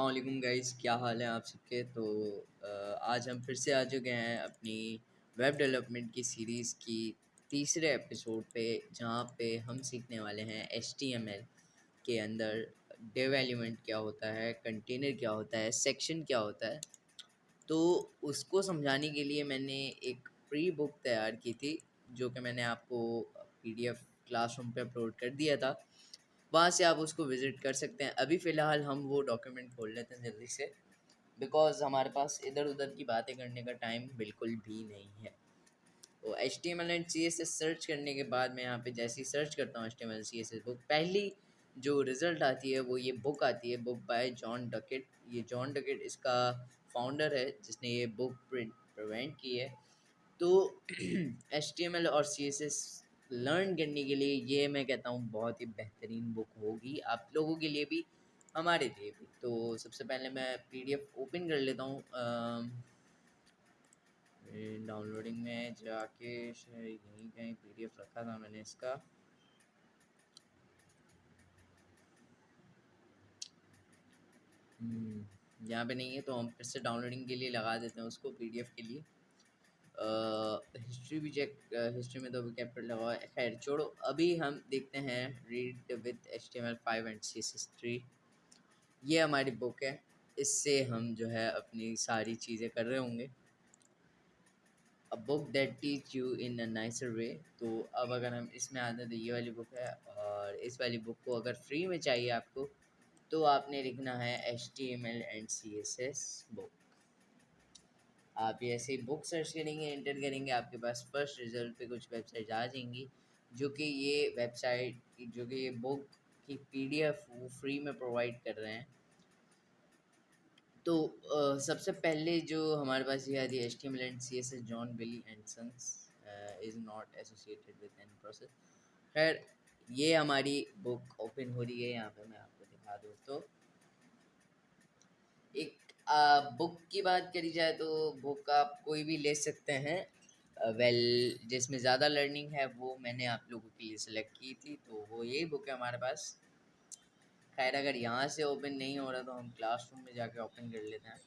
अस्सलाम वालेकुम गाइस, क्या हाल है आप सबके। तो आज हम फिर से आ चुके हैं अपनी वेब डेवलपमेंट की सीरीज़ की तीसरे एपिसोड पे, जहाँ पे हम सीखने वाले हैं HTML के अंदर डेव एलिमेंट क्या होता है, कंटेनर क्या होता है, सेक्शन क्या होता है। तो उसको समझाने के लिए मैंने एक प्री बुक तैयार की थी, जो कि मैंने आपको PDF क्लासरूम पे अपलोड कर दिया था। वहाँ से आप उसको विज़िट कर सकते हैं। अभी फ़िलहाल हम वो डॉक्यूमेंट खोल लेते हैं जल्दी से, बिकॉज़ हमारे पास इधर-उधर की बातें करने का टाइम बिल्कुल भी नहीं है। तो HTML एंड CSS सर्च करने के बाद मैं यहाँ पे जैसे ही सर्च करता हूँ HTML CSS बुक, पहली जो रिज़ल्ट आती है वो ये बुक आती है, बुक बाय जॉन डकेट। ये जॉन डकेट इसका फाउंडर है, जिसने ये बुक प्रिवेंट की है। तो HTML और CSS लर्न करने के लिए ये मैं कहता हूँ बहुत ही बेहतरीन बुक होगी, आप लोगों के लिए भी, हमारे लिए भी। तो सबसे पहले मैं PDF ओपन कर लेता हूँ। डाउनलोडिंग में जाके यहीं कहीं PDF रखा था मैंने इसका। यहाँ पे नहीं है, तो हम फिर से डाउनलोडिंग के लिए लगा देते हैं उसको, PDF के लिए। हिस्ट्री भी चेक, हिस्ट्री में तो अभी कैपिटल लगा हुआ है, खैर छोड़ो। अभी हम देखते हैं read with HTML5 and CSS3। ये हमारी बुक है, इससे हम जो है अपनी सारी चीज़ें कर रहे होंगे। A book that teach you in a nicer way. तो अब अगर हम इसमें आते हैं तो ये वाली बुक है, और इस वाली बुक को अगर फ्री में चाहिए आपको, तो आपने लिखना है HTML एंड CSS बुक। आप ये ऐसे ही बुक सर्च करेंगे, एंटर करेंगे, आपके पास फर्स्ट रिजल्ट पे कुछ वेबसाइट आ जाएंगी, जो कि ये वेबसाइट, जो कि ये बुक की PDF वो फ्री में प्रोवाइड कर रहे हैं। तो सबसे पहले जो हमारे पास ये आती है HTML and CSS John Billy and Sons is not associated with any process. खैर, ये हमारी बुक ओपन हो रही है, यहाँ पे मैं आपको दिखा दूँ तो एक बुक की बात करी जाए तो बुक आप कोई भी ले सकते हैं। जिसमें ज़्यादा लर्निंग है वो मैंने आप लोगों के लिए सेलेक्ट की थी, तो वो यही बुक है हमारे पास। खैर, अगर यहाँ से ओपन नहीं हो रहा तो हम क्लासरूम में जाके ओपन कर लेते हैं।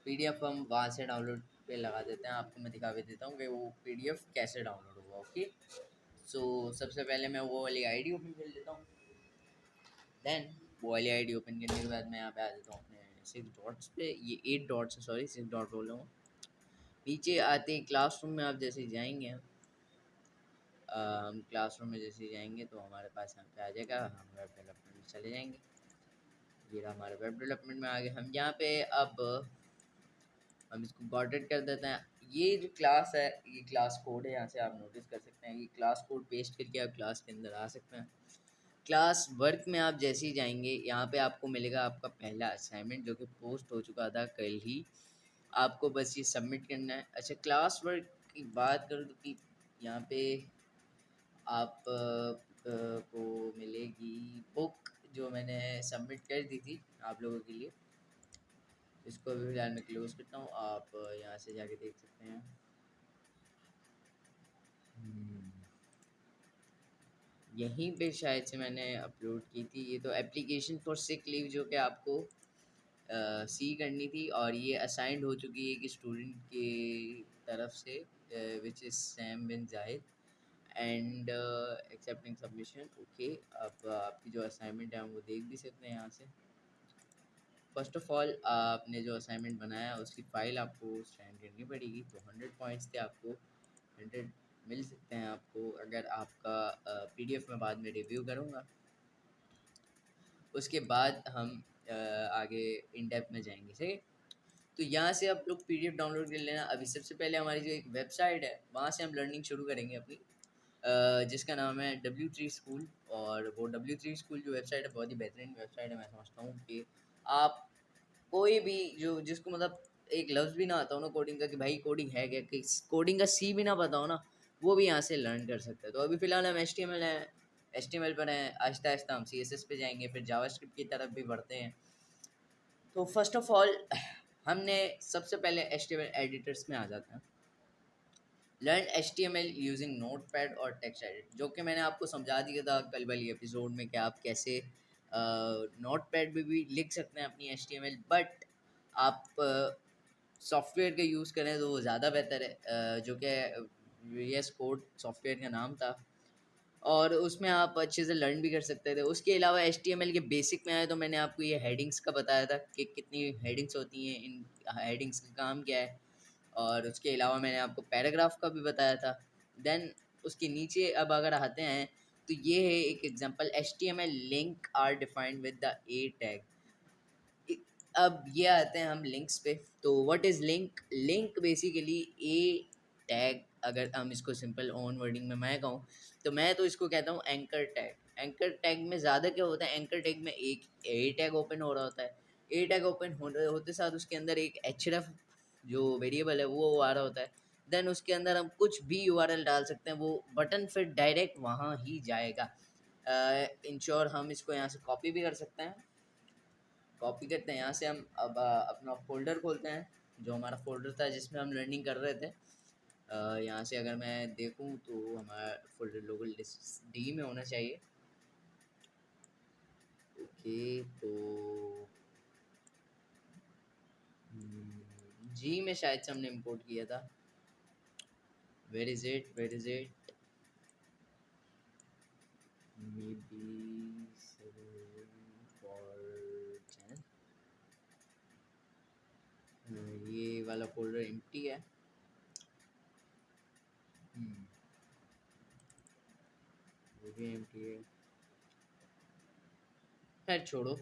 PDF हम वहाँ से डाउनलोड पे लगा देते हैं, आपको मैं दिखा भी देता हूँ कि वो PDF कैसे डाउनलोड होगा। ओके, सो सबसे पहले मैं वो वाली ID ओपन कर लेता हूँ। देन वो वाली ID ओपन करने के बाद मैं यहाँ पे आ जाता हूँ अपने 6 डॉट्स पे। ये 8 डॉट्स है, सॉरी 6 डॉट बोल रहा हूँ। नीचे आते ही क्लासरूम में आप जैसे ही जाएंगे, हम क्लासरूम में जैसे ही जाएंगे तो हमारे पास यहाँ पे आ जाएगा, हम वेब डेवलपमेंट में चले जाएंगे। ये रहा हमारे वेब डेवलपमेंट में आ गए हम। यहाँ पे अब हम इसको गॉटेड कर देते हैं। ये जो क्लास है, ये क्लास कोड है, यहाँ से आप नोटिस कर सकते हैं। ये क्लास कोड पेस्ट करके आप क्लास के अंदर आ सकते हैं। क्लास वर्क में आप जैसे ही जाएंगे, यहाँ पे आपको मिलेगा आपका पहला असाइनमेंट, जो कि पोस्ट हो चुका था कल ही। आपको बस ये सबमिट करना है। अच्छा, क्लास वर्क की बात करूँ तो कि यहाँ पे आप को मिलेगी बुक, जो मैंने सबमिट कर दी थी आप लोगों के लिए। इसको अभी फिलहाल मैं क्लोज करता हूँ, आप यहाँ से जाके देख सकते हैं। यहीं पे शायद से मैंने अपलोड की थी। ये तो एप्लीकेशन फॉर सिक लीव, जो कि आपको सी करनी थी, और ये असाइंड हो चुकी है कि स्टूडेंट की तरफ से, which is Sam bin Zahid, and accepting submission. Okay, अब आपकी जो असाइनमेंट है हम वो देख भी सकते हैं यहाँ से। फर्स्ट ऑफ ऑल, आपने जो असाइनमेंट बनाया उसकी फ़ाइल आपको स्टैंड करनी पड़ेगी। तो 100 पॉइंट्स थे, आपको 100 मिल सकते हैं आपको, अगर आपका PDF में बाद में रिव्यू करूँगा। उसके बाद हम आगे इन डेप्थ में जाएंगे, ठीक है। तो यहाँ से आप लोग PDF डाउनलोड कर लेना। अभी सबसे पहले हमारी जो एक वेबसाइट है, वहाँ से हम लर्निंग शुरू करेंगे अपनी, जिसका नाम है W3 स्कूल। और वो W3 स्कूल जो वेबसाइट है, बहुत ही बेहतरीन वेबसाइट है। मैं समझता हूँ कि आप कोई भी जो जिसको मतलब एक लफ्ज़ भी ना आता हो ना कोडिंग का, कि भाई कोडिंग है क्या, कि कोडिंग का C भी ना पता हो ना, वो भी यहाँ से लर्न कर सकते हैं। तो अभी फ़िलहाल हम HTML पर हैं, आहिस्ता आहिस्ता हम CSS पे जाएंगे, फिर जावास्क्रिप्ट की तरफ भी बढ़ते हैं। तो फर्स्ट ऑफ ऑल हमने सबसे पहले HTML एडिटर्स में आ जाते हैं। लर्न HTML यूजिंग नोटपैड और टेक्स्ट एडिट, जो कि मैंने आपको समझा दिया था कल वाली एपिसोड में कि आप कैसे नोट पैड पे भी लिख सकते हैं अपनी HTML, बट आप सॉफ्टवेयर का यूज़ करें तो वो ज़्यादा बेहतर है, जो कि VS कोड सॉफ्टवेयर का नाम था, और उसमें आप अच्छे से लर्न भी कर सकते थे। उसके अलावा HTML के बेसिक में आए तो मैंने आपको ये हेडिंग्स का बताया था कि कितनी हेडिंग्स होती हैं, इन हेडिंग्स का काम क्या है, और उसके अलावा मैंने आपको पैराग्राफ का भी बताया था। देन उसके नीचे अब अगर आते हैं तो ये है एक example, HTML link are defined with the a tag. अब ये आते हैं हम लिंक्स पे। तो what is link? Link basically a tag, अगर हम इसको सिंपल ओन वर्डिंग में मैं कहूँ तो मैं तो इसको कहता हूँ एंकर टैग। एंकर टैग में ज़्यादा क्या होता है, एंकर टैग में एक ए टैग ओपन हो रहा होता है, ए टैग ओपन होते साथ उसके अंदर एक href जो वेरिएबल है वो आ रहा होता है। देन उसके अंदर हम कुछ भी URL डाल सकते हैं, वो बटन फिर डायरेक्ट वहाँ ही जाएगा। इंश्योर हम इसको यहाँ से कॉपी भी कर सकते हैं। कॉपी करते हैं यहाँ से हम, अब अपना फोल्डर खोलते हैं, जो हमारा फोल्डर था जिसमें हम लर्निंग कर रहे थे। यहाँ से अगर मैं देखूँ तो हमारा फोल्डर लोकल डिस्क डी में होना चाहिए। ओके, तो जी में शायद से हमने इंपोर्ट किया था। Where is it, where is it? Maybe for channel, ये वाला फोल्डर एम्प्टी है। वो भी एम्प्टी है, खैर छोड़ो।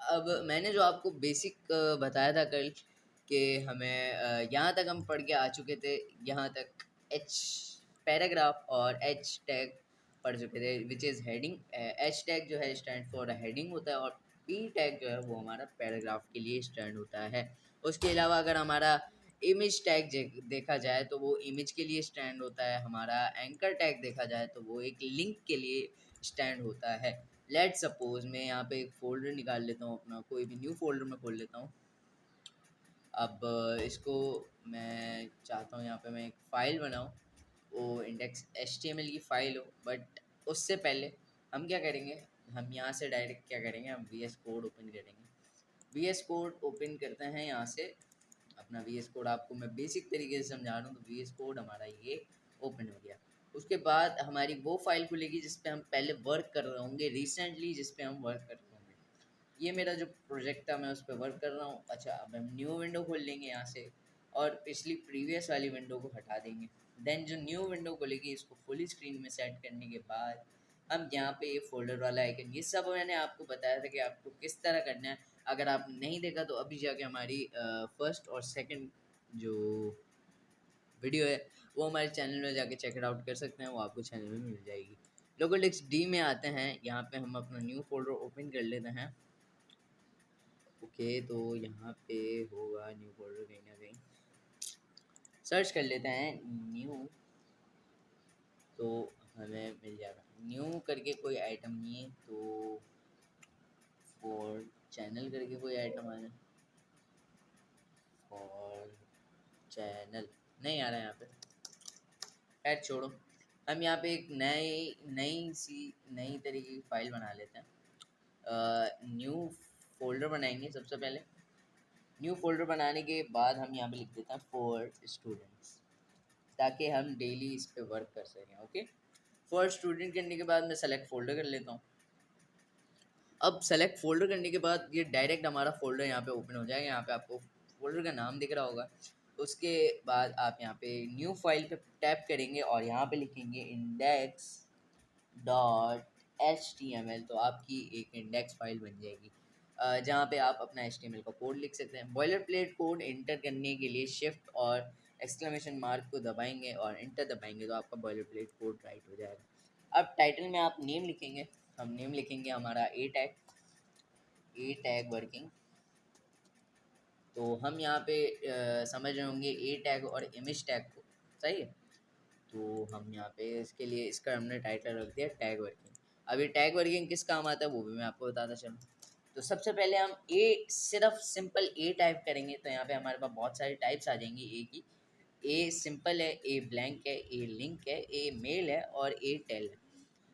अब मैंने जो आपको बेसिक बताया था कल कि हमें यहाँ तक हम पढ़ के आ चुके थे, यहाँ तक एच पैराग्राफ और एच टैग पढ़ चुके थे, which is heading. H tag जो है स्टैंड फॉर हेडिंग होता है, और पी टैग जो है वो हमारा पैराग्राफ के लिए स्टैंड होता है। उसके अलावा अगर हमारा इमेज टैग देखा जाए तो वो इमेज के लिए स्टैंड होता है। हमारा एंकर टैग देखा जाए तो वो एक लिंक के लिए स्टैंड होता है। लेट सपोज मैं यहाँ पे एक फ़ोल्डर निकाल लेता हूँ, अपना कोई भी न्यू फोल्डर में खोल लेता हूँ। अब इसको मैं चाहता हूँ यहाँ पे मैं एक फ़ाइल बनाऊँ, वो इंडेक्स HTML की फ़ाइल हो, बट उससे पहले हम क्या करेंगे, हम यहाँ से डायरेक्ट क्या करेंगे, हम VS कोड ओपन करेंगे। VS कोड ओपन करते हैं यहाँ से, अपना VS कोड आपको मैं बेसिक तरीके से समझा रहा हूँ। तो VS कोड हमारा ये ओपन हो गया। उसके बाद हमारी वो फाइल खुलेगी जिस पे हम पहले वर्क कर रहे होंगे, रिसेंटली जिस पे हम वर्क कर रहे होंगे। ये मेरा जो प्रोजेक्ट था मैं उस पर वर्क कर रहा हूँ। अच्छा, अब हम न्यू विंडो खोल लेंगे यहाँ से, और पिछली प्रीवियस वाली विंडो को हटा देंगे। देन जो न्यू विंडो खोलेगी इसको फुल स्क्रीन में सेट करने के बाद हम यहाँ पे ये फोल्डर वाला आइकन, ये सब मैंने आपको बताया था कि आपको किस तरह करना है। अगर आप नहीं देखा तो अभी जाके हमारी फर्स्ट और सेकंड जो वीडियो है वो हमारे चैनल में जाके चेक आउट कर सकते हैं, वो आपको चैनल में मिल जाएगी। लोकल डिस्क डी में आते हैं, यहाँ पे हम अपना न्यू फोल्डर ओपन कर लेते हैं। ओके, तो यहाँ पे होगा न्यू फोल्डर, कहीं ना कहीं सर्च कर लेते हैं न्यू, तो हमें मिल जाएगा। न्यू करके कोई आइटम नहीं है, तो फॉर चैनल करके कोई आइटम आना, फॉर चैनल नहीं आ रहा है यहाँ पे, खैर छोड़ो। हम यहाँ पे एक नई तरीके की फाइल बना लेते हैं। न्यू फोल्डर बनाएंगे सबसे पहले। न्यू फोल्डर बनाने के बाद हम यहाँ पे लिख देते हैं फॉर स्टूडेंट्स, ताकि हम डेली इस पे वर्क कर सकें। ओके, फॉर स्टूडेंट करने के बाद मैं सेलेक्ट फोल्डर कर लेता हूँ। अब सेलेक्ट फोल्डर करने के बाद ये डायरेक्ट हमारा फोल्डर यहाँ पे ओपन हो जाएगा। यहाँ पे आपको फोल्डर का नाम दिख रहा होगा। उसके बाद आप यहाँ पे न्यू फाइल पे टैप करेंगे और यहाँ पे लिखेंगे इंडेक्स .html, तो आपकी एक इंडेक्स फाइल बन जाएगी, जहाँ पे आप अपना HTML का कोड लिख सकते हैं। बॉयलर प्लेट कोड इंटर करने के लिए शिफ्ट और एक्सक्लेमेशन मार्क को दबाएंगे और इंटर दबाएंगे तो आपका बॉयलर प्लेट कोड राइट हो जाएगा। अब टाइटल में आप नेम लिखेंगे, हम नेम लिखेंगे हमारा ए टैग वर्किंग। तो हम यहाँ पे समझ रहे होंगे ए टैग और इमेज टैग को, सही है। तो हम यहाँ पे इसके लिए इसका हमने टाइटल रख दिया टैग वर्किंग। अब ये टैग वर्किंग किस काम आता है वो भी मैं आपको बताता चलूँ। तो सबसे पहले हम सिर्फ सिंपल ए टाइप करेंगे, तो यहाँ पे हमारे पास बहुत सारी टाइप्स आ जाएंगी ए की। ए सिंपल है, ए ब्लैंक है, ए लिंक है, ए मेल है और ए टेल है।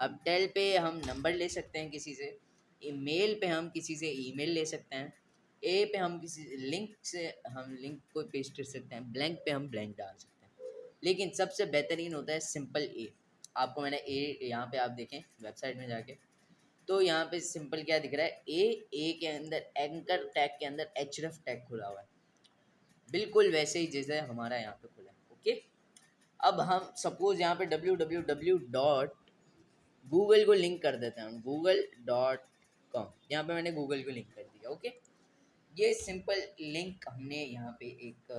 अब टेल पे हम नंबर ले सकते हैं किसी से, ईमेल पे हम किसी से ईमेल ले सकते हैं, ए पे हम किसी लिंक से हम लिंक को पेस्ट कर सकते हैं, ब्लैंक पे हम ब्लैंक डाल सकते हैं। लेकिन सबसे बेहतरीन होता है सिंपल ए। आपको मैंने ए यहाँ पे आप देखें वेबसाइट में जाके, तो यहाँ पे सिंपल क्या दिख रहा है, ए के अंदर एंकर टैग के अंदर एचरफ टैग खुला हुआ है, बिल्कुल वैसे ही जैसे हमारा यहाँ पे खुला है। ओके, अब हम सपोज यहाँ पे www डॉट गूगल को लिंक कर देते हैं, google.com, यहाँ पे मैंने गूगल को लिंक कर दिया। ओके, ये सिंपल लिंक हमने यहाँ पे एक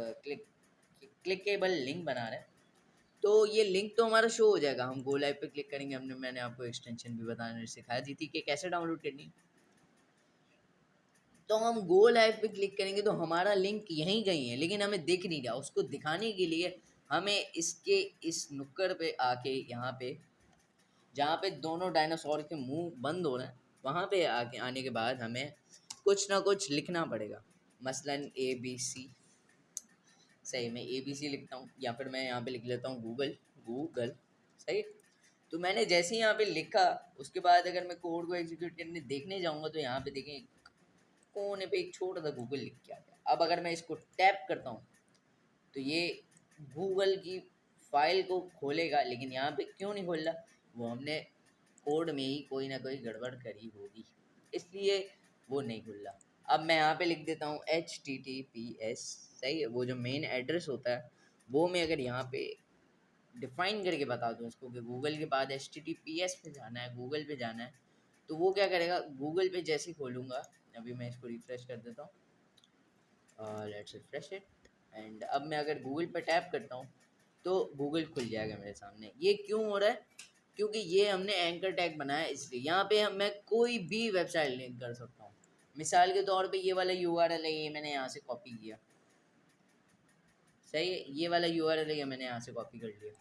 क्लिकेबल लिंक बना रहे हैं, तो ये लिंक तो हमारा शो हो जाएगा। हम गो लाइव पे क्लिक करेंगे, मैंने आपको एक्सटेंशन भी बताने सिखाया दी थी कि कैसे डाउनलोड करनी है। तो हम गो लाइव पे क्लिक करेंगे तो हमारा लिंक यहीं कहीं है, लेकिन हमें दिख नहीं रहा। उसको दिखाने के लिए हमें इसके इस नुक्कड़ पे आके, यहाँ पे जहाँ पे दोनों डायनासोर के मुंह बंद हो रहे हैं, वहाँ पे आके आने के बाद हमें कुछ ना कुछ लिखना पड़ेगा। मसलन ABC, सही, मैं ABC लिखता हूँ, या फिर मैं यहाँ पे लिख लेता हूँ गूगल। सही, तो मैंने जैसे ही यहाँ पे लिखा, उसके बाद अगर मैं कोड को एग्जीक्यूट करने देखने जाऊँगा तो यहाँ पे देखें कोने पे एक छोटा सा गूगल लिख के आ गया। अब अगर मैं इसको टैप करता हूँ तो ये गूगल की फाइल को खोलेगा, लेकिन यहाँ पे क्यों नहीं खोल रहा, वो हमने कोड में ही कोई ना कोई गड़बड़ करी होगी, इसलिए वो नहीं खुल रहा। अब मैं यहाँ पे लिख देता हूँ HTTPS, सही है, वो जो मेन एड्रेस होता है वो मैं अगर यहाँ पे डिफाइन करके बता दूँ इसको कि गूगल के बाद HTTPS पे जाना है, गूगल पे जाना है, तो वो क्या करेगा, गूगल पे जैसे ही खोलूँगा, अभी मैं इसको रिफ्रेश कर देता हूँ, लेट्स रिफ्रेश इट, एंड अब मैं अगर गूगल पे टैप करता हूँ तो गूगल खुल जाएगा मेरे सामने। ये क्यों हो रहा है, क्योंकि ये हमने एंकर टैग बनाया, इसलिए यहाँ पे मैं कोई भी वेबसाइट लिंक कर सकता हूँ। मिसाल के तौर पे ये वाला URL है, ये मैंने यहाँ से कॉपी किया, सही है, ये वाला URL है, ये मैंने यहाँ से कॉपी कर लिया।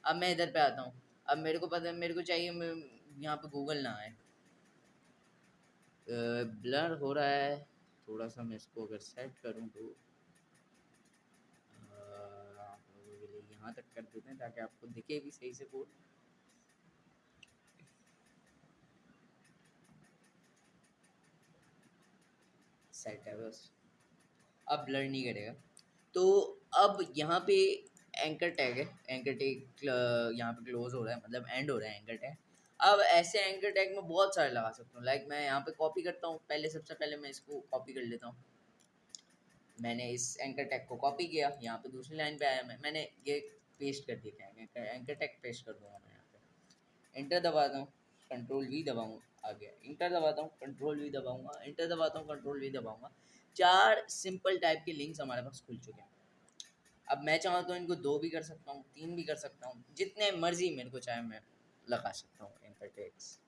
अब मैं इधर पे आता हूँ, अब मेरे को पता है, मेरे को चाहिए यहाँ पे गूगल ना आए, ब्लर हो रहा है थोड़ा सा, मैं इसको अगर सेट करूँ तो आप लोगों के लिए यहाँ तक कर देते हैं ताकि आपको दिखे भी सही से कोड। सेट है बस, अब ब्लर नहीं करेगा। तो अब यहाँ पे एंकर टैग है, एंकर टैग यहाँ पे क्लोज हो रहा है, मतलब एंड हो रहा है एंकर टैग। अब ऐसे एंकर टैग में बहुत सारे लगा सकता हूँ, लाइक मैं यहाँ पे कॉपी करता हूँ, पहले सबसे पहले मैं इसको कॉपी कर लेता हूँ। मैंने इस एंकर टैग को कॉपी किया, यहाँ पे दूसरी लाइन पे आया, मैंने ये पेस्ट कर दिया, एंकर टैग पेस्ट कर दूंगा मैं यहाँ पे, एंटर दबाता हूँ, कंट्रोल V दबाऊँ, आ गया, इंटर दबाता हूँ, कंट्रोल V दबाऊंगा, इंटर दबाता हूँ, कंट्रोल V दबाऊंगा। 4 सिंपल टाइप के लिंक्स हमारे पास खुल चुके हैं। अब मैं चाहूँ तो इनको 2 भी कर सकता हूँ, 3 भी कर सकता हूँ, जितने मर्जी मेरे को चाहे मैं लगा सकता हूँ एंकर टैग्स।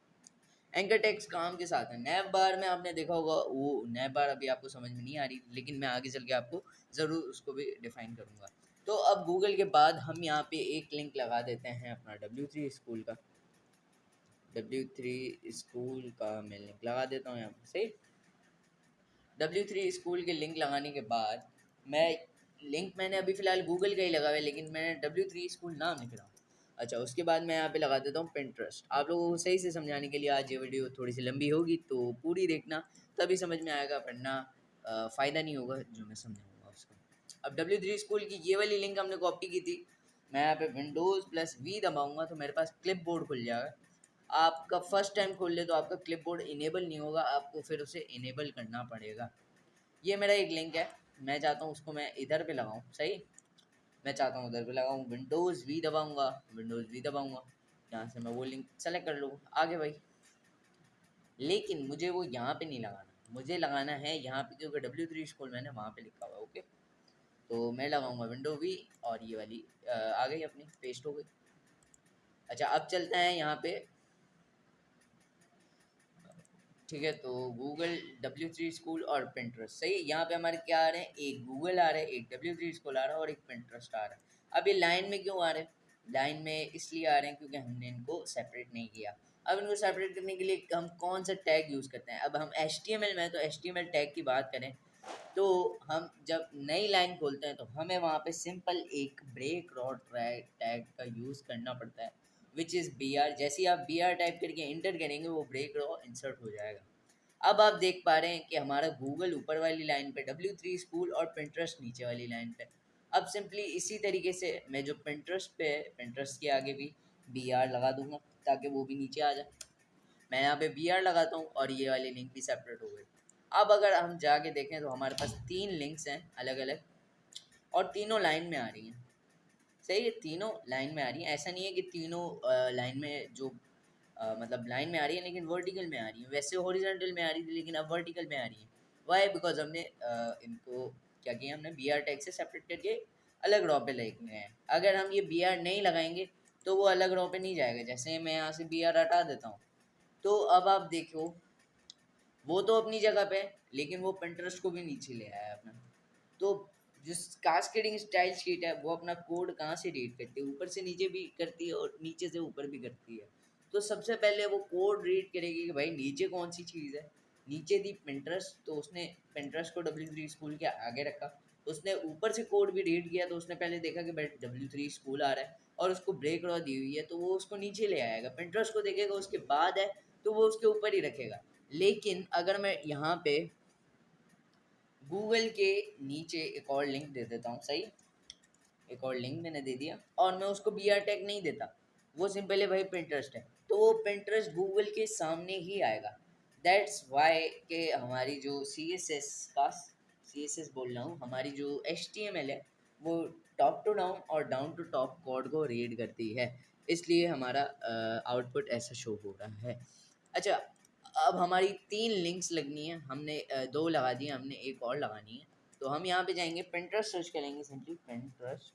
एंकर टैग्स काम के साथ है। नैव बार में आपने देखा होगा, वो नैव बार अभी आपको समझ में नहीं आ रही, लेकिन मैं आगे चल के आपको ज़रूर उसको भी डिफाइन करूँगा। तो अब गूगल के बाद हम यहाँ पे एक लिंक लगा देते हैं अपना W3 स्कूल का, W3 स्कूल का मैं लिंक लगा देता हूँ यहाँ पे, सही। W3 स्कूल के लिंक लगाने के बाद मैं लिंक मैंने अभी फ़िलहाल गूगल का ही लगा हुआ है, लेकिन मैंने W3 स्कूल नाम लिख रहा हूँ। अच्छा, उसके बाद मैं यहाँ पे लगा देता हूँ पिंटरेस्ट। आप लोगों को सही से समझाने के लिए आज ये वीडियो थोड़ी सी लंबी होगी, तो पूरी देखना, तभी समझ में आएगा, वरना फ़ायदा नहीं होगा जो मैं समझाऊँगा उसका। अब W3 स्कूल की ये वाली लिंक हमने कॉपी की थी, मैं यहाँ पे Windows+V दबाऊँगा तो मेरे पास क्लिप बोर्ड खुल जाएगा। आपका फर्स्ट टाइम खोल ले तो आपका क्लिप बोर्ड इनेबल नहीं होगा, आपको फिर उसे इनेबल करना पड़ेगा। ये मेरा एक लिंक है, मैं चाहता हूँ उसको मैं इधर पे लगाऊँ, सही, मैं चाहता हूँ उधर पे लगाऊँ, Windows+V दबाऊँगा, Windows+V दबाऊँगा, यहाँ से मैं वो लिंक सेलेक्ट कर लूँ, आगे भाई। लेकिन मुझे वो यहाँ पे नहीं लगाना, मुझे लगाना है यहाँ पे, क्योंकि W3 स्कूल मैंने वहाँ पे लिखा हुआ है। ओके, तो मैं लगाऊँगा Windows+V, और ये वाली आ गई अपनी, पेस्ट हो गई। अच्छा, अब चलते हैं यहाँ पे, ठीक है, तो गूगल, W3 स्कूल और पिंटरेस्ट, सही। यहाँ पे हमारे क्या आ रहे हैं, एक गूगल आ रहा है, एक W3 स्कूल आ रहा है, और एक पिंटरेस्ट आ रहा है। अब ये लाइन में क्यों आ रहे हैं, लाइन में इसलिए आ रहे हैं क्योंकि हमने इनको सेपरेट नहीं किया। अब इनको सेपरेट करने के लिए हम कौन सा टैग यूज़ करते हैं, अब हम HTML में, तो HTML टैग की बात करें तो हम जब नई लाइन खोलते हैं तो हमें वहाँ पे सिंपल एक ब्रेक रॉड टैग का यूज़ करना पड़ता है। Which is B R. जैसे ही आप बी आर टाइप करके इंटर करेंगे वो ब्रेक रॉ इंसर्ट हो जाएगा। अब आप देख पा रहे हैं कि हमारा गूगल ऊपर वाली लाइन पे, W3 स्कूल और पिंटरेस्ट नीचे वाली लाइन पे। अब सिंपली इसी तरीके से मैं जो पिंटरेस्ट पे है, पिंटरेस्ट के आगे भी बी आर लगा दूंगा ताकि वो भी नीचे आ जाए। मैं यहाँ पे बी आर लगाता हूँ और ये वाली लिंक भी सेपरेट हो गई। अब अगर हम जाके देखें तो हमारे पास 3 लिंक्स हैं अलग अलग, और तीनों लाइन में आ रही हैं। सही है, तीनों लाइन में आ रही हैं। ऐसा नहीं है कि तीनों लाइन में जो मतलब लाइन में आ रही है लेकिन वर्टिकल में आ रही है। वैसे हॉरिजॉन्टल में आ रही थी लेकिन अब वर्टिकल में आ रही है। वाई? बिकॉज हमने इनको क्या किया, हमने बी आर टैग से सेपरेट करके अलग रॉ पे ले गए हैं। अगर हम ये बी आर नहीं लगाएंगे तो वो अलग रॉ पे नहीं जाएगा। जैसे मैं यहाँ से बी आर हटा देता हूँ तो अब आप देखो वो तो अपनी जगह पे है लेकिन वो पिंटरेस्ट को भी नीचे ले आया अपना। तो जिस कास्केडिंग स्टाइल शीट है वो अपना कोड कहाँ से रीड करती है, ऊपर से नीचे भी करती है और नीचे से ऊपर भी करती है। तो सबसे पहले वो कोड रीड करेगी कि भाई नीचे कौन सी चीज़ है। नीचे थी पिंटरेस्ट तो उसने पिंटरेस्ट को W3 स्कूल के आगे रखा। उसने ऊपर से कोड भी रीड किया तो उसने पहले देखा कि भाई W3 स्कूल आ रहा है और उसको ब्रेक रॉ दी हुई है तो वो उसको नीचे ले आएगा। पिंटरेस्ट को देखेगा उसके बाद है तो वो उसके ऊपर ही रखेगा। लेकिन अगर मैं यहाँ पे गूगल के नीचे एक और लिंक दे देता हूँ, सही, एक और लिंक मैंने दे दिया और मैं उसको बी आर टैग नहीं देता, वो सिंपल है भाई पिंटरेस्ट है, तो वो पिंटरेस्ट गूगल के सामने ही आएगा। दैट्स वाई के हमारी जो सी एस एस बोल रहा हूँ, हमारी जो एच टी एम एल है वो टॉप टू डाउन और डाउन टू टॉप कोड को रीड करती है, इसलिए हमारा आउटपुट ऐसा शो हो रहा है। अच्छा, अब हमारी 3 लिंक्स लगनी है। हमने 2 लगा दी, हमने एक और लगानी है। तो हम यहाँ पे जाएंगे, पिंटरेस्ट सर्च करेंगे, सिंपली पिंटरेस्ट।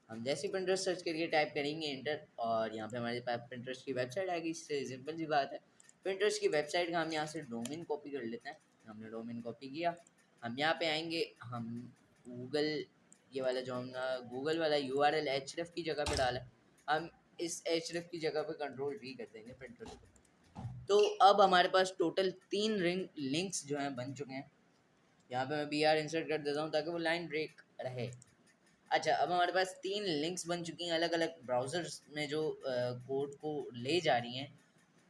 हम जैसे पिंटरेस्ट सर्च करके टाइप करेंगे इंटर और यहाँ पे हमारे पास पिंटरेस्ट की वेबसाइट आएगी। इससे सिंपल सी बात है, पिंटरेस्ट की वेबसाइट का हम यहाँ से डोमेन कॉपी कर लेते हैं। हमने डोमेन कॉपी किया, हम यहाँ पे आएंगे, हम गूगल ये वाला जो हमने गूगल वाला URL href की जगह पे डाला, हम इस href की जगह पे कंट्रोल V कर देंगे पिंटरेस्ट को। तो अब हमारे पास टोटल 3 रिंग लिंक्स जो हैं बन चुके हैं। यहाँ पे मैं बी आर इंसर्ट कर देता हूँ ताकि वो लाइन ब्रेक रहे। अच्छा, अब हमारे पास 3 लिंक्स बन चुकी हैं अलग अलग ब्राउज़र्स में जो कोड को ले जा रही हैं।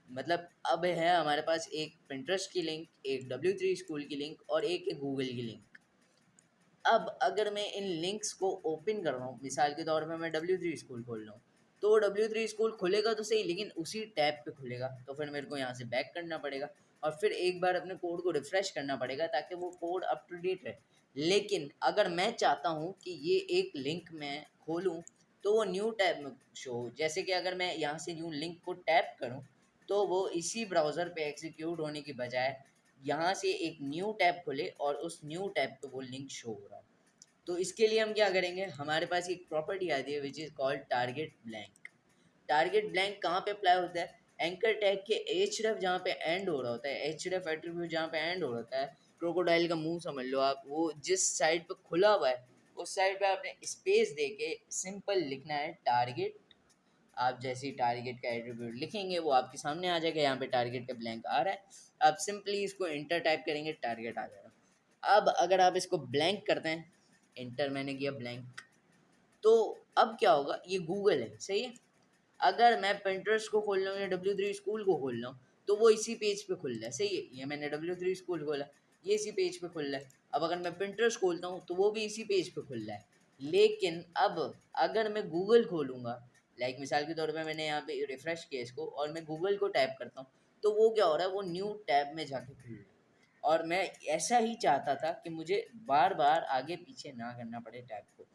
मतलब अब है हमारे पास एक पिंटरेस्ट की लिंक, एक W3 स्कूल की लिंक और एक है गूगल की लिंक। अब अगर मैं इन लिंक्स को ओपन कर रहा हूँ, मिसाल के तौर पे मैं W3 स्कूल खोल रहा हूँ, तो W3 स्कूल खुलेगा तो सही लेकिन उसी टैब पे खुलेगा, तो फिर मेरे को यहाँ से बैक करना पड़ेगा और फिर एक बार अपने कोड को रिफ़्रेश करना पड़ेगा ताकि वो कोड अप टू डेट रहे। लेकिन अगर मैं चाहता हूँ कि ये एक लिंक मैं खोलूँ तो वो न्यू टैब में शो हो, जैसे कि अगर मैं यहाँ से न्यू लिंक को टैप करूँ तो वो इसी ब्राउज़र पे एग्जीक्यूट होने की बजाय यहाँ से एक न्यू टैब खुले और उस न्यू टैब पे वो लिंक शो हो रहा है। तो इसके लिए हम क्या करेंगे, हमारे पास एक प्रॉपर्टी आती है which is called target blank. Target blank कहाँ पे अप्लाई होता है, एंकर टैग के href जहाँ पे एंड हो रहा होता है, href एट्रीब्यूट जहाँ पे एंड हो रहा होता है, क्रोकोडाइल का मुंह समझ लो आप, वो जिस साइड पे खुला हुआ है उस साइड पे आपने स्पेस दे के सिंपल लिखना है टारगेट। आप जैसे ही टारगेट का एट्रीब्यूट लिखेंगे वो आपके सामने आ जाएगा, यहाँ पे टारगेट का ब्लैंक आ रहा है। आप सिंपली इसको इंटर टाइप करेंगे, टारगेट आ जाएगा। अब अगर आप इसको ब्लैंक करते हैं, इंटर मैंने किया ब्लैंक, तो अब क्या होगा, ये गूगल है, सही है। अगर मैं पिंटरेस्ट को खोल रहा हूँ या W3 स्कूल को खोल रहा हूँ तो वो इसी पेज पे खुल रहा है, सही है। ये मैंने W3 स्कूल खोला, ये इसी पेज पे खुल रहा है। अब अगर मैं पिंटरेस्ट खोलता हूँ तो वो भी इसी पेज पे खुल रहा है। लेकिन अब अगर मैं गूगल खोलूँगा, लाइक मिसाल के तौर पे मैंने यहाँ पे रिफ़्रेश किया इसको और मैं गूगल को टाइप करता हूँ तो वो क्या हो रहा है, वो न्यू टैब में जाके खुल रहा है। और मैं ऐसा ही चाहता था कि मुझे बार बार आगे पीछे ना करना पड़े टैब को।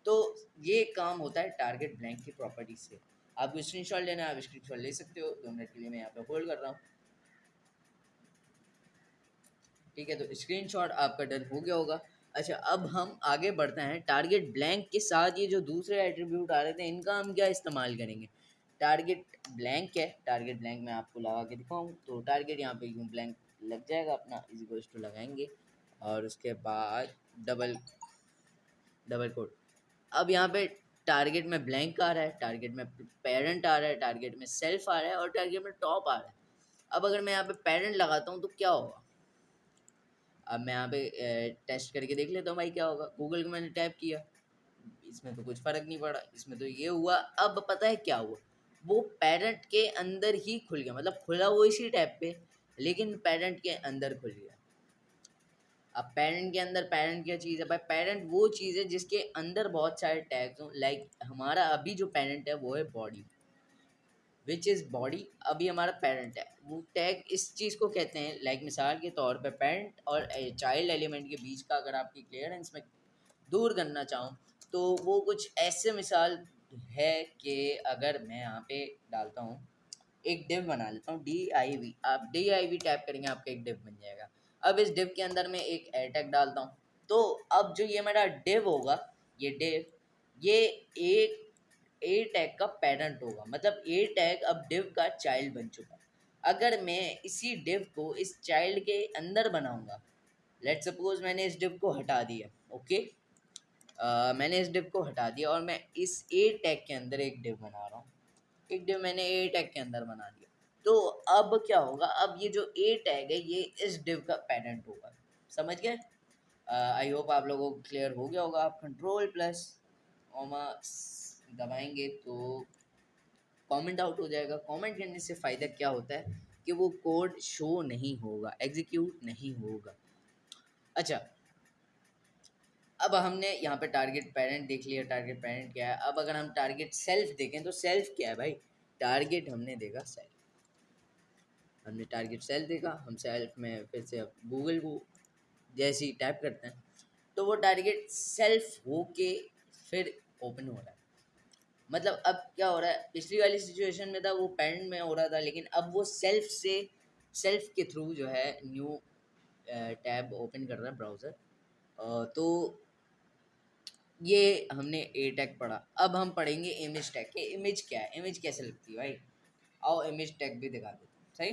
तो ये काम होता है टारगेट ब्लैंक की प्रॉपर्टी से। आपको स्क्रीनशॉट लेना है, आप स्क्रीनशॉट ले सकते हो। 2 मिनट के लिए मैं यहाँ पे होल्ड कर रहा हूँ, ठीक है। तो स्क्रीनशॉट आपका डन हो गया होगा। अच्छा, अब हम आगे बढ़ते हैं। टारगेट ब्लैंक के साथ ये जो दूसरे एट्रीब्यूट आ रहे थे इनका हम क्या इस्तेमाल करेंगे। टारगेट ब्लैंक है, टारगेट ब्लैंक मैं आपको लगा के दिखाऊँ तो टारगेट यहाँ पे यूँ ब्लैंक लग जाएगा अपना, इज इक्वल्स टू लगाएंगे और उसके बाद डबल डबल कोट। अब यहाँ पे टारगेट में ब्लैंक आ रहा है, टारगेट में पेरेंट आ रहा है, टारगेट में सेल्फ आ रहा है और टारगेट में टॉप आ रहा है। अब अगर मैं यहाँ पे पेरेंट लगाता हूँ तो क्या होगा, अब मैं यहाँ पे टेस्ट करके देख लेता हूँ भाई क्या होगा। गूगल को मैंने टैप किया, इसमें तो कुछ फ़र्क नहीं पड़ा, इसमें तो ये हुआ। अब पता है क्या हुआ, वो पेरेंट के अंदर ही खुल गया, मतलब खुला वो इसी टैब पे, लेकिन पेरेंट के अंदर खुल गया। अब पेरेंट के अंदर पेरेंट क्या चीज़ है भाई? पेरेंट वो चीज़ है जिसके अंदर बहुत सारे टैग्स हों। लाइक हमारा अभी जो पेरेंट है वो है बॉडी, विच इज़ बॉडी, अभी हमारा पेरेंट है। वो टैग इस चीज़ को कहते हैं, लाइक मिसाल के तौर पे पेरेंट और चाइल्ड एलिमेंट के बीच का अगर आपकी क्लियरेंस में दूर करना चाहूँ तो वो कुछ ऐसे मिसाल है कि अगर मैं यहाँ पे डालता हूँ, एक डिव बना लेता हूँ DIV, आप DIV टैप करेंगे आपका एक डिव बन जाएगा। अब इस डिव के अंदर मैं एक ए टैग डालता हूँ, तो अब जो ये मेरा डिव होगा, ये डिव, ये एक ए टैग का पेरेंट होगा, मतलब ए टैग अब डिव का चाइल्ड बन चुका है। अगर मैं इसी डिव को इस चाइल्ड के अंदर बनाऊंगा, लेट सपोज मैंने इस डिव को हटा दिया, ओके, मैंने इस डिव को हटा दिया और मैं इस ए टैग के अंदर एक डिव बना रहा हूँ। एक डिव मैंने ए टैग के अंदर बना दिया, तो अब क्या होगा? अब ये जो ए टैग है ये इस डिव का पेरेंट होगा। समझ गए? आई होप आप लोगों को क्लियर हो गया होगा। आप कंट्रोल प्लस ओमा दबाएंगे तो कमेंट आउट हो जाएगा। कमेंट करने से फ़ायदा क्या होता है कि वो कोड शो नहीं होगा, एग्जीक्यूट नहीं होगा। अच्छा, अब हमने यहाँ पे टारगेट पेरेंट देख लिया, टारगेट पेरेंट क्या है। अब अगर हम टारगेट सेल्फ देखें तो सेल्फ क्या है भाई? टारगेट हमने देखा सेल्फ, हमने टारगेट सेल्फ देखा। हम सेल्फ में फिर से अब गूगल को जैसे ही टैप करते हैं तो वो टारगेट सेल्फ हो के फिर ओपन हो रहा है। मतलब अब क्या हो रहा है? पिछली वाली सिचुएशन में था वो पेरेंट में हो रहा था, लेकिन अब वो सेल्फ से, सेल्फ के थ्रू जो है न्यू टैब ओपन कर रहा है ब्राउज़र। तो ये हमने ए टैग पढ़ा। अब हम पढ़ेंगे इमेज टैग कि इमेज क्या है, इमेज कैसे लगती है भाई। आओ इमेज टैग भी दिखा देता हूँ। सही,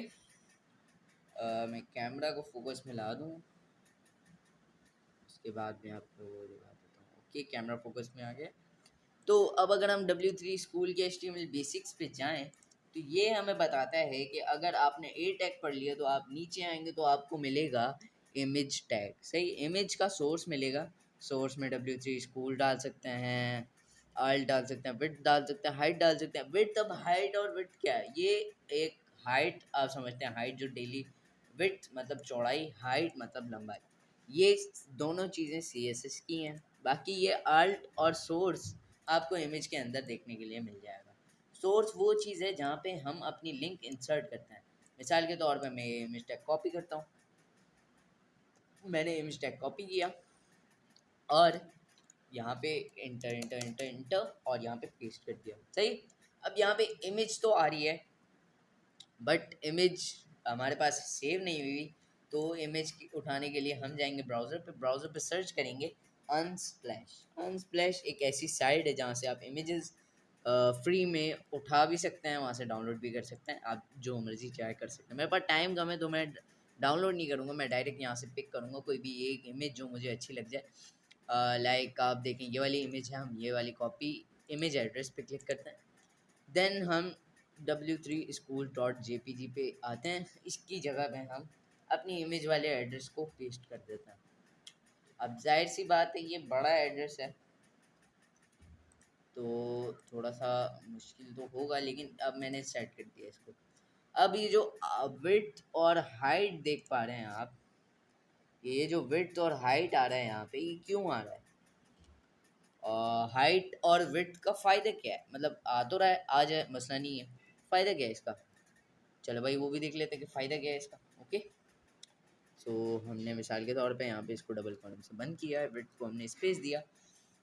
मैं कैमरा को फोकस में ला दूँ, उसके बाद मैं आपको दिखा देता हूँ। ओके, कैमरा फोकस में आ गया। तो अब अगर हम W3 स्कूल के HTML बेसिक्स पे जाएं तो ये हमें बताता है कि अगर आपने ए टैग पढ़ लिया तो आप नीचे आएंगे तो आपको मिलेगा इमेज टैग। सही, इमेज का सोर्स मिलेगा। सोर्स में W3 स्कूल डाल सकते हैं, आल डाल सकते हैं, विड्थ डाल सकते हैं, हाइट डाल सकते हैं। विड्थ, अब हाइट और विड्थ क्या है? ये एक हाइट आप समझते हैं, हाइट जो डेली, विड्थ मतलब चौड़ाई, हाइट मतलब लंबाई। ये दोनों चीज़ें CSS की हैं। बाकी ये आल्ट और सोर्स आपको इमेज के अंदर देखने के लिए मिल जाएगा। सोर्स वो चीज़ है जहाँ पे हम अपनी लिंक इंसर्ट करते हैं। मिसाल के तौर पे मैं इमेज टैग कॉपी करता हूँ, मैंने इमेज टैग कॉपी किया और यहाँ पे इंटर इंटर इंटर इंटर और यहाँ पे पेस्ट कर दिया। सही, अब यहाँ पे इमेज तो आ रही है बट इमेज हमारे पास सेव नहीं हुई। तो इमेज उठाने के लिए हम जाएंगे ब्राउज़र पे, ब्राउज़र पे सर्च करेंगे अनस्प्लैश। अनस्प्लैश एक ऐसी साइट है जहाँ से आप इमेजेस फ्री में उठा भी सकते हैं, वहाँ से डाउनलोड भी कर सकते हैं। आप जो मर्ज़ी चाहे कर सकते हैं। मेरे पास टाइम कम है तो मैं डाउनलोड नहीं करूँगा, मैं डायरेक्ट यहाँ से पिक करूँगा कोई भी एक इमेज जो मुझे अच्छी लग जाए। लाइक आप देखें ये वाली इमेज है, हम ये वाली कॉपी इमेज एड्रेस पे क्लिक करते हैं। देन हम W3 school .jpg पे आते हैं। इसकी जगह पे हम अपनी इमेज वाले एड्रेस को पेस्ट कर देते हैं। अब जाहिर सी बात है ये बड़ा एड्रेस है तो थोड़ा सा मुश्किल तो होगा, लेकिन अब मैंने सेट कर दिया इसको। अब ये जो विड्थ और हाइट देख पा रहे हैं आप, ये जो विड्थ और हाइट आ रहा है यहाँ पे, ये क्यों आ रहा है? हाइट और विड्थ का फ़ायदा क्या है? मतलब आ तो रहा है, आ जाए, मसला नहीं है। फ़ायदा क्या है इसका? चलो भाई वो भी देख लेते हैं कि फ़ायदा क्या है इसका। ओके, सो हमने मिसाल के तौर पे यहाँ पे इसको डबल कॉलम से बंद किया है, विड्थ को हमने स्पेस दिया।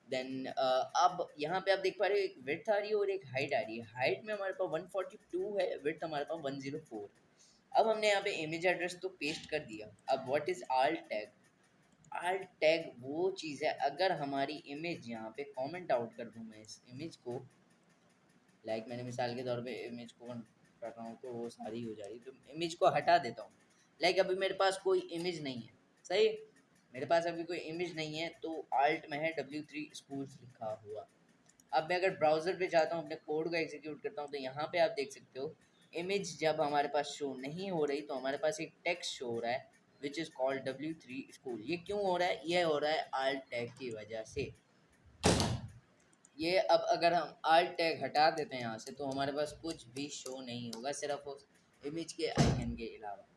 देन अब यहाँ पे आप देख पा रहे हो एक विड्थ आ रही है और एक हाइट आ रही है। हाइट में हमारे पास 142 है, विड्थ हमारे पास 104। अब हमने यहाँ पे इमेज एड्रेस तो पेस्ट कर दिया। अब what is alt tag? Alt tag वो चीज़ है, अगर हमारी इमेज यहाँ पे कमेंट आउट कर दूँ मैं इस इमेज को, लाइक मैंने मिसाल के तौर पे इमेज को कर रहा हूँ तो वो सारी हो जा रही, तो इमेज को हटा देता हूँ। लाइक अभी मेरे पास कोई इमेज नहीं है। सही, मेरे पास अभी कोई इमेज नहीं है तो आल्ट में है W3 स्कूल्स लिखा हुआ। अब मैं अगर ब्राउज़र पे जाता हूँ, अपने कोड को एग्जीक्यूट करता हूँ तो यहाँ पे आप देख सकते हो इमेज जब हमारे पास शो नहीं हो रही तो हमारे पास एक टेक्स्ट शो हो रहा है which is called W3 school. ये क्यों हो रहा है? ये हो रहा है आल्ट टैग की वजह से। ये अब अगर हम आल्ट टैग हटा देते हैं यहाँ से तो हमारे पास कुछ भी शो नहीं होगा सिर्फ उस इमेज के आइकन के अलावा।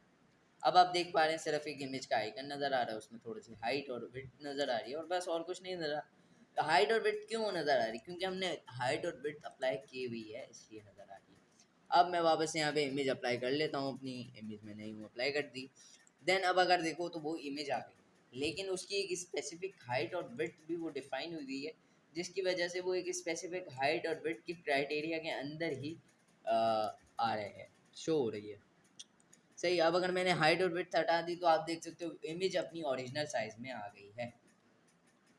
अब आप देख पा रहे हैं सिर्फ एक इमेज का आइकन नज़र आ रहा है, उसमें थोड़ी सी हाइट और विड्थ नज़र आ रही है और बस और कुछ नहीं नज़र आ रहा। हाइट और विड्थ क्यों नज़र आ रही? क्योंकि हमने हाइट और विड्थ अप्लाई की हुई है इसलिए नज़र आ रही है। अब मैं वापस यहाँ पे इमेज अप्लाई कर लेता हूँ, अपनी इमेज में नहीं हूँ अप्लाई कर दी। देन अब अगर देखो तो वो इमेज आ गई, लेकिन उसकी एक स्पेसिफिक हाइट और विड्थ भी वो डिफाइन हुई है, जिसकी वजह से वो एक स्पेसिफिक हाइट और विड्थ की क्राइटेरिया के अंदर ही आ रहे हैं, शो हो रही है। सही। अब अगर मैंने हाइट और विड्थ हटा दी तो आप देख सकते हो इमेज अपनी ओरिजिनल साइज में आ गई है।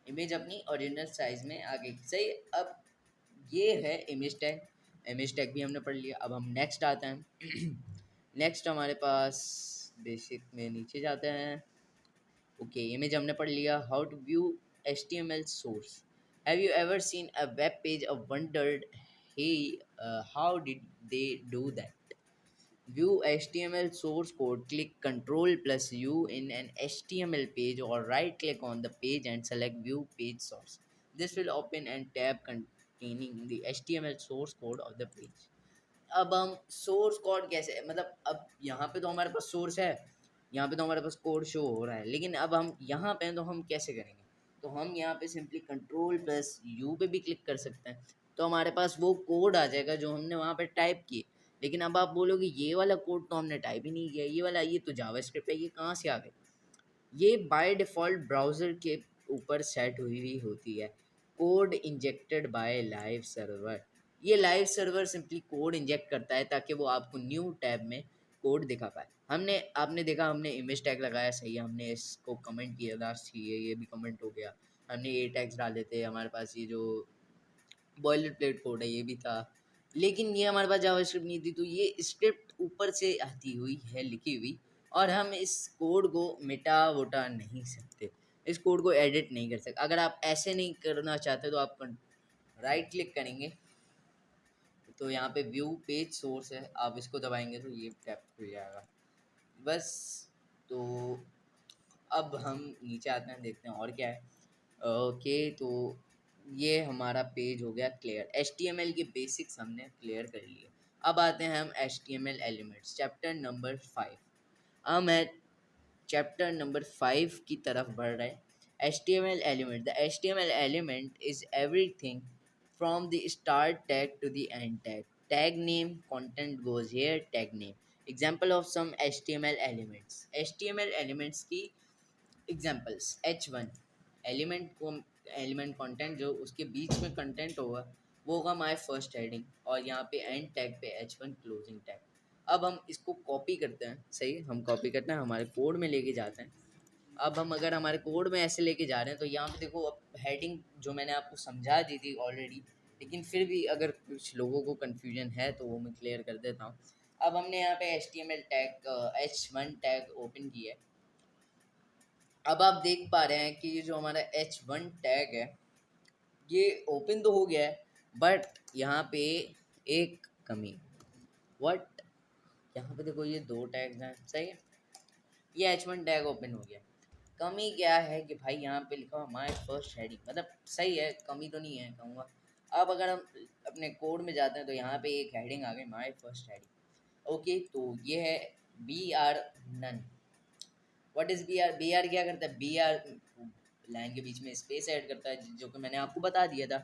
इमेज अपनी ओरिजिनल साइज में आ गई। सही। अब ये है इमेज टैग। इमेज टैग भी हमने पढ़ लिया। अब हम नेक्स्ट आते हैं। नेक्स्ट हमारे पास बेसिक में नीचे जाते हैं। ओके, इमेज हमने पढ़ लिया। How to view HTML source. Have you ever seen a web page और wondered hey how did they do that? View HTML source code, click Ctrl plus U in an HTML page or right click on the page and select View Page Source. This will open a tab containing the HTML source code of the page. अब हम source code कैसे, मतलब अब यहाँ पे तो हमारे पास source है, यहाँ पे तो हमारे पास कोड शो हो रहा है, लेकिन अब हम यहाँ पे हैं तो हम कैसे करेंगे? तो हम यहाँ पे सिंपली कंट्रोल प्लस यू पे भी क्लिक कर सकते हैं, तो हमारे पास वो कोड आ जाएगा जो हमने वहाँ पे टाइप किए। लेकिन अब आप बोलोगे ये वाला कोड तो हमने टाइप ही नहीं किया, ये वाला, ये तो जावास्क्रिप्ट है, ये कहाँ से आ गए? ये बाय डिफ़ॉल्ट ब्राउज़र के ऊपर सेट हुई हुई होती है। Code injected by live server. ये live server simply code inject करता है ताकि वो आपको न्यू टैब में कोड दिखा पाए। आपने देखा, हमने इमेज टैग लगाया, सही है, हमने इसको कमेंट किया था, ये भी कमेंट हो गया। हमने ये टैग्स डाले थे, हमारे पास ये जो बॉयलर प्लेट कोड है ये भी था, लेकिन ये हमारे पास जावास्क्रिप्ट नहीं थी, तो ये स्क्रिप्ट ऊपर से आती हुई है लिखी हुई, और हम इस कोड को मिटा वोटा नहीं सकते, इस कोड को एडिट नहीं कर सकते। अगर आप ऐसे नहीं करना चाहते तो आप राइट क्लिक करेंगे, तो यहाँ पे व्यू पेज सोर्स है, आप इसको दबाएंगे तो ये टैब खुल जाएगा बस। तो अब हम नीचे आते हैं, देखते हैं और क्या है। ओके, तो ये हमारा पेज हो गया क्लियर। HTML के बेसिक्स हमने क्लियर कर लिए। अब आते हैं हम HTML एलिमेंट्स, चैप्टर नंबर 5। हम है चैप्टर नंबर 5 की तरफ बढ़ रहे हैं। HTML element. The HTML element is everything from the start tag to the end tag. Tag name, content goes here, tag name. Example of some HTML elements. HTML elements की examples: H1 element को, element content जो उसके बीच में content होगा वो होगा my first heading, और यहाँ पे एंड टैग पे H1 क्लोजिंग टैग। अब हम इसको कॉपी करते हैं, सही, हम कॉपी करते हैं, हमारे कोड में लेके जाते हैं। अब हम अगर हमारे कोड में ऐसे लेके जा रहे हैं तो यहाँ पे देखो, अब हेडिंग जो मैंने आपको समझा दी थी ऑलरेडी, लेकिन फिर भी अगर कुछ लोगों को कन्फ्यूजन है तो वो मैं क्लियर कर देता हूँ। अब हमने यहाँ पे HTML tag H1 tag open किया है। अब आप देख पा रहे हैं कि ये जो हमारा H1 टैग है ये ओपन तो हो गया है, बट यहाँ पे एक कमी। व्हाट? यहाँ पे देखो ये दो टैग्स हैं, सही है, ये H1 टैग ओपन हो गया। कमी क्या है कि भाई यहाँ पे लिखा हुआ माय फर्स्ट हेडिंग, मतलब सही है, कमी तो नहीं है कहूँगा। अब अगर हम अपने कोड में जाते हैं तो यहाँ पे एक हेडिंग आ गई, माय फर्स्ट हेडिंग। ओके, तो ये है BR none. What is B R? B R क्या करता है? बी आर लाइन के बीच में स्पेस ऐड करता है, जो कि मैंने आपको बता दिया था।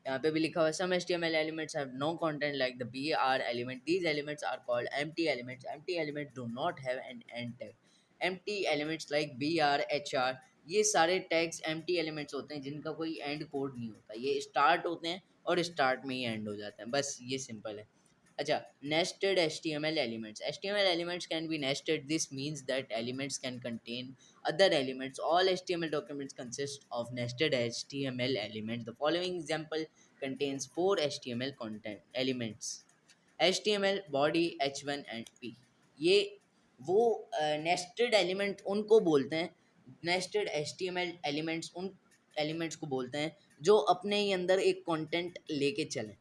यहाँ पे भी लिखा हुआ है some HTML elements have no content like the B R element, these elements are called empty elements, empty elements do not have an end tag. Empty elements like BR HR, ये सारे टैग्स एम्प्टी एलिमेंट्स होते हैं जिनका कोई and code नहीं होता, ये start होते हैं और स्टार्ट में ही एंड हो जाते हैं, बस ये सिंपल है। अच्छा, nested HTML elements. HTML elements can be nested. This means that elements can contain other elements. All HTML documents consist of nested HTML elements. The following example contains 4 HTML content elements: HTML, body, H1 and P. ये वो nested element उनको बोलते हैं, nested HTML elements उन elements को बोलते हैं जो अपने ही अंदर एक कंटेंट लेके चलें।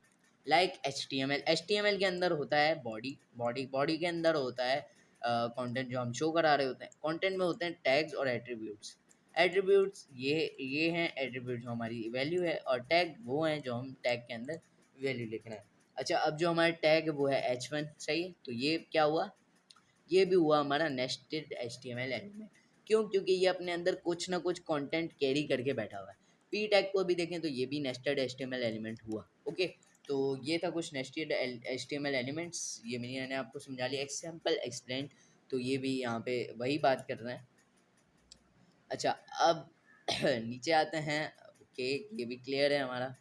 लाइक HTML के अंदर होता है बॉडी के अंदर होता है कंटेंट जो हम शो करा रहे होते हैं, कंटेंट में होते हैं टैग्स और एट्रीब्यूट्स। एट्रीब्यूट्स ये हैं एट्रीब्यूट जो हमारी वैल्यू है, और टैग वो हैं जो हम टैग के अंदर वैल्यू लिख रहे हैं। अच्छा, अब जो हमारा टैग है वो है h1, सही है। तो ये क्या हुआ, ये भी हुआ हमारा नेस्टेड HTML एलिमेंट। क्यों? क्योंकि ये अपने अंदर कुछ ना कुछ कंटेंट कैरी करके बैठा हुआ है। पी टैग को भी देखें तो ये भी नेस्टेड HTML एलिमेंट हुआ। ओके, तो ये था कुछ नेस्टेड HTML एलिमेंट्स, ये मैंने आपको समझा लिया, एग्जाम्पल एक्सप्लेन। तो ये भी यहाँ पे वही बात कर रहे हैं। अच्छा, अब नीचे आते हैं। ओके, ये भी क्लियर है हमारा।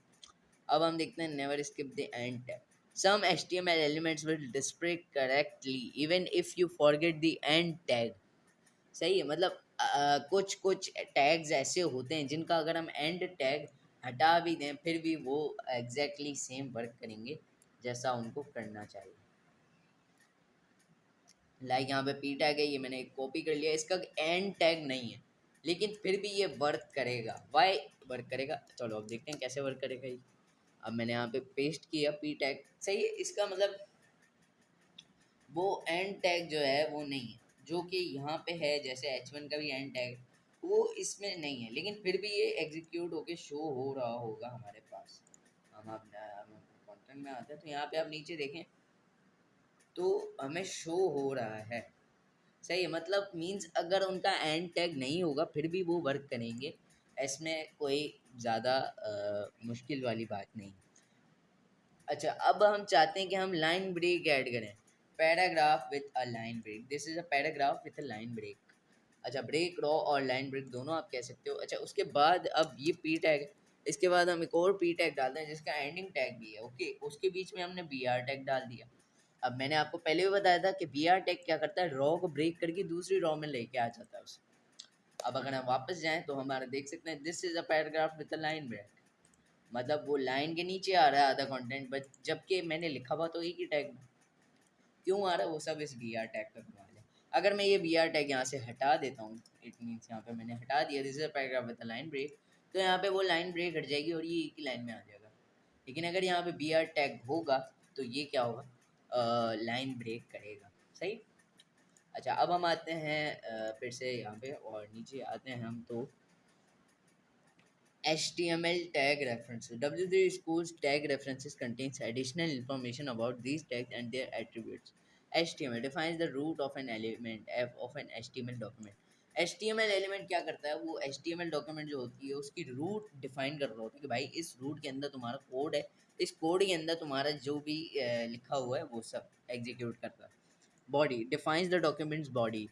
अब हम देखते हैं never skip the end tag. Some HTML elements will display correctly even if you forget the end tag। सही है, मतलब कुछ कुछ टैग्स ऐसे होते हैं जिनका अगर हम एंड टैग हटा भी दें फिर भी वो एग्जैक्टली सेम वर्क करेंगे जैसा उनको करना चाहिए। लाइक यहाँ पे पी टैग है, ये मैंने कॉपी कर लिया, इसका एंड टैग नहीं है लेकिन फिर भी ये वर्क करेगा। वाई वर्क करेगा, चलो अब देखते हैं कैसे वर्क करेगा ये। अब मैंने यहाँ पे पेस्ट किया पी टैग, सही है। इसका मतलब वो एंड टैग जो है वो नहीं है जो कि यहाँ पे है, जैसे H1 का भी एंड टैग वो इसमें नहीं है, लेकिन फिर भी ये एग्जीक्यूट होके शो हो रहा होगा हमारे पास। हम अपना कंटेंट में आते हैं तो यहाँ पे आप नीचे देखें तो हमें शो हो रहा है, सही है। मतलब मीन्स अगर उनका एंड टैग नहीं होगा फिर भी वो वर्क करेंगे, इसमें कोई ज़्यादा मुश्किल वाली बात नहीं। अच्छा, अब हम चाहते हैं कि हम लाइन ब्रेक ऐड करें, paragraph with a line break. This is a paragraph with a line break. अच्छा, ब्रेक रॉ और लाइन ब्रेक दोनों आप कह सकते हो। अच्छा, उसके बाद अब ये पी टैग है, इसके बाद हम एक और पी टैग डालते हैं जिसका एंडिंग टैग भी है। ओके, उसके बीच में हमने बी आर टैग डाल दिया। अब मैंने आपको पहले भी बताया था कि बी आर टैग क्या करता है, रॉ को ब्रेक करके दूसरी रॉ में लेके आ जाता है उसे। अब अगर हम वापस जाएं तो हमारा देख सकते हैं this is a paragraph with a line break, मतलब वो लाइन के नीचे आ रहा है आधा कंटेंट, बट जबकि मैंने लिखा हुआ तो एक ही टैग में। क्यों आ रहा है वो सब इस बी आर टैग का कमाल है। अगर मैं ये बी आर टैग यहाँ से हटा देता हूँ, इट मीन्स यहाँ पे मैंने हटा दिया this is a paragraph with a line break, तो यहाँ पे वो लाइन ब्रेक हट जाएगी और ये एक ही लाइन में आ जाएगा। लेकिन अगर यहाँ पे बी आर टैग होगा तो ये क्या होगा, लाइन ब्रेक करेगा, सही। अच्छा, अब हम आते हैं फिर से यहाँ पे और नीचे आते हैं हम तो HTML tag references. W3 School's tag references contains additional information about these tags and their attributes. HTML defines the root of an element of an HTML document. HTML element क्या करता है, वो HTML डॉक्यूमेंट जो होती है उसकी root define कर रहा होता है कि भाई इस रूट के अंदर तुम्हारा कोड है, इस कोड के अंदर तुम्हारा जो भी लिखा हुआ है वो सब एग्जीक्यूट करता है। Body defines the documents body,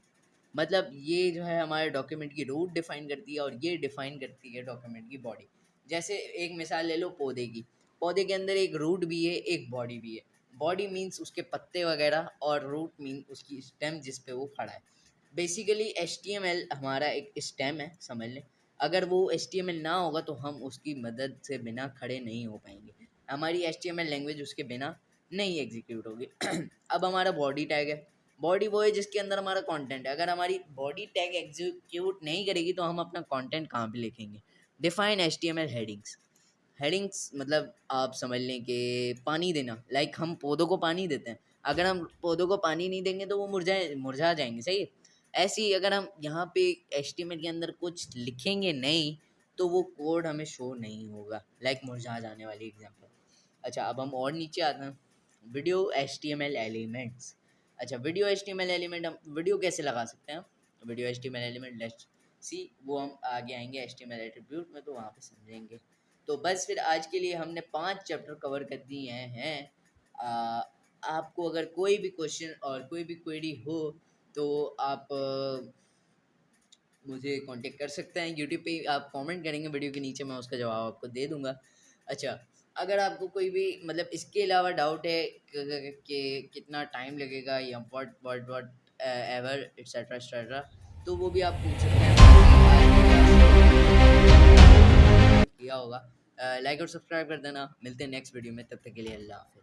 मतलब ये जो है हमारे डॉक्यूमेंट की रूट डिफाइन करती है और ये डिफाइन करती है डॉक्यूमेंट की बॉडी। जैसे एक मिसाल ले लो पौधे की, पौधे के अंदर एक रूट भी है एक बॉडी भी है। बॉडी मीन्स उसके पत्ते वगैरह और रूट मीन उसकी स्टेम जिस पे वो खड़ा है। बेसिकली HTML हमारा एक स्टेम है, समझ लें। अगर वो HTML ना होगा तो हम उसकी मदद से बिना खड़े नहीं हो पाएंगे, हमारी HTML लैंग्वेज उसके बिना नहीं एग्जीक्यूट होगी। अब हमारा बॉडी टैग है, बॉडी वो है जिसके अंदर हमारा कंटेंट है। अगर हमारी बॉडी टैग एग्जीक्यूट नहीं करेगी तो हम अपना कंटेंट कहाँ पे लिखेंगे। डिफाइन HTML हेडिंग्स, हेडिंग्स मतलब आप समझ लें कि पानी देना, लाइक हम पौधों को पानी देते हैं, अगर हम पौधों को पानी नहीं देंगे तो वो मुरझा जाएंगे, सही है। ऐसे ही अगर हम यहाँ पे HTML के अंदर कुछ लिखेंगे नहीं तो वो कोड हमें शो नहीं होगा, लाइक मुरझा जाने वाली एग्जाम्पल। अच्छा, अब हम और नीचे आते हैं, वीडियो HTML एलिमेंट्स। अच्छा, वीडियो HTML एलिमेंट हम वीडियो कैसे लगा सकते हैं, video HTML element let's see, वो हम आगे आएंगे HTML एट्रीब्यूट में तो वहाँ पे समझेंगे। तो बस फिर आज के लिए हमने 5 चैप्टर कवर कर दिए हैं। आपको अगर कोई भी क्वेश्चन और कोई भी क्वेरी हो तो आप मुझे कांटेक्ट कर सकते हैं। यूट्यूब पे आप कमेंट करेंगे वीडियो के नीचे, मैं उसका जवाब आपको दे दूंगा। अच्छा, अगर आपको कोई भी मतलब इसके अलावा डाउट है कि कितना टाइम लगेगा या what what what ever etcetera etcetera, तो वो भी आप पूछ सकते हैं। किया होगा लाइक और सब्सक्राइब कर देना। मिलते हैं नेक्स्ट वीडियो में, तब तक के लिए अल्लाह हाफ़िज़।